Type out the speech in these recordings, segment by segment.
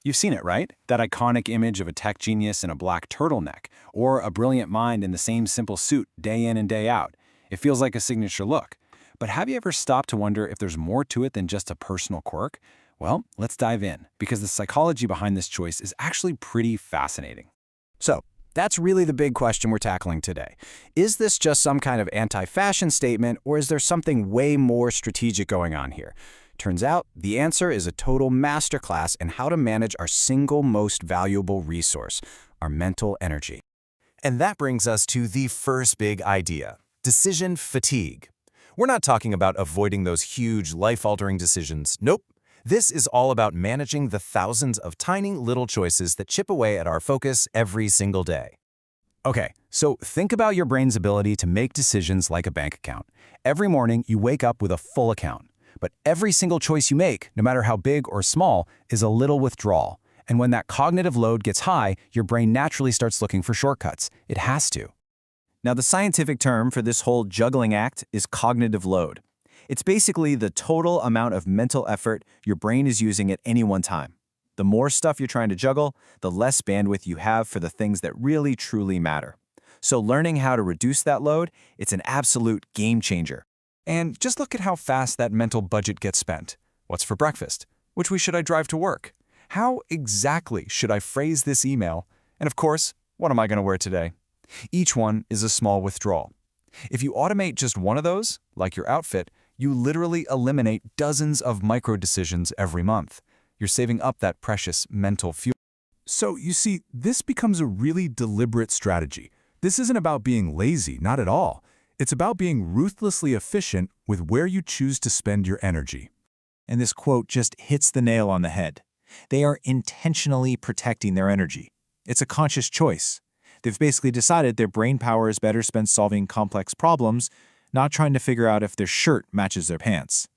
You've seen it, right? That iconic image of a tech genius in a black turtleneck, or a brilliant mind in the same simple suit day in and day out. It feels like a signature look. But have you ever stopped to wonder if there's more to it than just a personal quirk? Well, let's dive in, because the psychology behind this choice is actually pretty fascinating. So, that's really the big question we're tackling today. Is this just some kind of anti-fashion statement, or is there something way more strategic going on here? Turns out, the answer is a total masterclass in how to manage our single most valuable resource, our mental energy. And that brings us to the first big idea: decision fatigue. We're not talking about avoiding those huge, life-altering decisions. Nope. This is all about managing the thousands of tiny little choices that chip away at our focus every single day. Okay, so think about your brain's ability to make decisions like a bank account. Every morning, you wake up with a full account. But every single choice you make, no matter how big or small, is a little withdrawal. And when that cognitive load gets high, your brain naturally starts looking for shortcuts. It has to. Now, the scientific term for this whole juggling act is cognitive load. It's basically the total amount of mental effort your brain is using at any one time. The more stuff you're trying to juggle, the less bandwidth you have for the things that really, truly matter. So learning how to reduce that load, it's an absolute game changer. And just look at how fast that mental budget gets spent. What's for breakfast? Which way should I drive to work? How exactly should I phrase this email? And of course, what am I going to wear today? Each one is a small withdrawal. If you automate just one of those, like your outfit, you literally eliminate dozens of micro decisions every month. You're saving up that precious mental fuel. So, you see, this becomes a really deliberate strategy. This isn't about being lazy, not at all. It's about being ruthlessly efficient with where you choose to spend your energy. And this quote just hits the nail on the head. They are intentionally protecting their energy. It's a conscious choice. They've basically decided their brain power is better spent solving complex problems, not trying to figure out if their shirt matches their pants.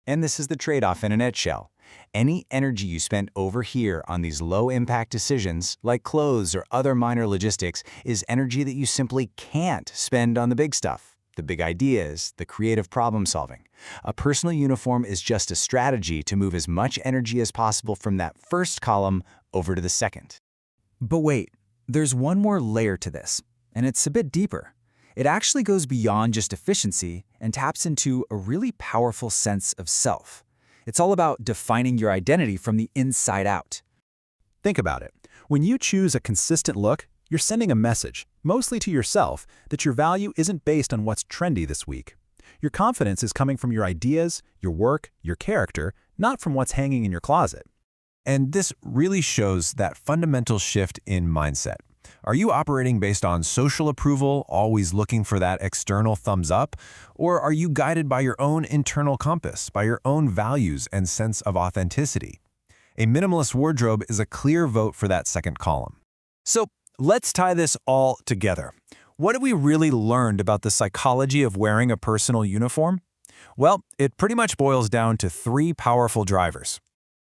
And this is the trade-off in a nutshell. Any energy you spend over here on these low-impact decisions, like clothes or other minor logistics, is energy that you simply can't spend on the big stuff, the big ideas, the creative problem-solving. A personal uniform is just a strategy to move as much energy as possible from that first column over to the second. But wait, there's one more layer to this, and it's a bit deeper. It actually goes beyond just efficiency and taps into a really powerful sense of self. It's all about defining your identity from the inside out. Think about it. When you choose a consistent look, you're sending a message, mostly to yourself, that your value isn't based on what's trendy this week. Your confidence is coming from your ideas, your work, your character, not from what's hanging in your closet. And this really shows that fundamental shift in mindset. Are you operating based on social approval, always looking for that external thumbs up? Or are you guided by your own internal compass, by your own values and sense of authenticity? A minimalist wardrobe is a clear vote for that second column. So let's tie this all together. What have we really learned about the psychology of wearing a personal uniform? Well, it pretty much boils down to three powerful drivers.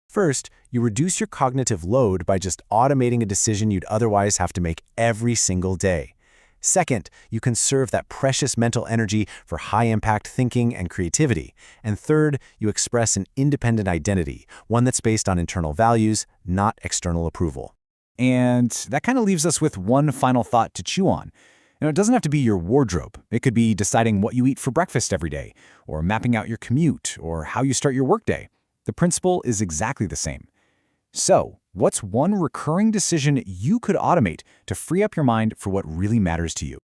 First, you reduce your cognitive load by just automating a decision you'd otherwise have to make every single day. Second, you conserve that precious mental energy for high-impact thinking and creativity. And third, you express an independent identity, one that's based on internal values, not external approval. And that kind of leaves us with one final thought to chew on. It doesn't have to be your wardrobe. It could be deciding what you eat for breakfast every day, or mapping out your commute, or how you start your workday. The principle is exactly the same. So, what's one recurring decision you could automate to free up your mind for what really matters to you?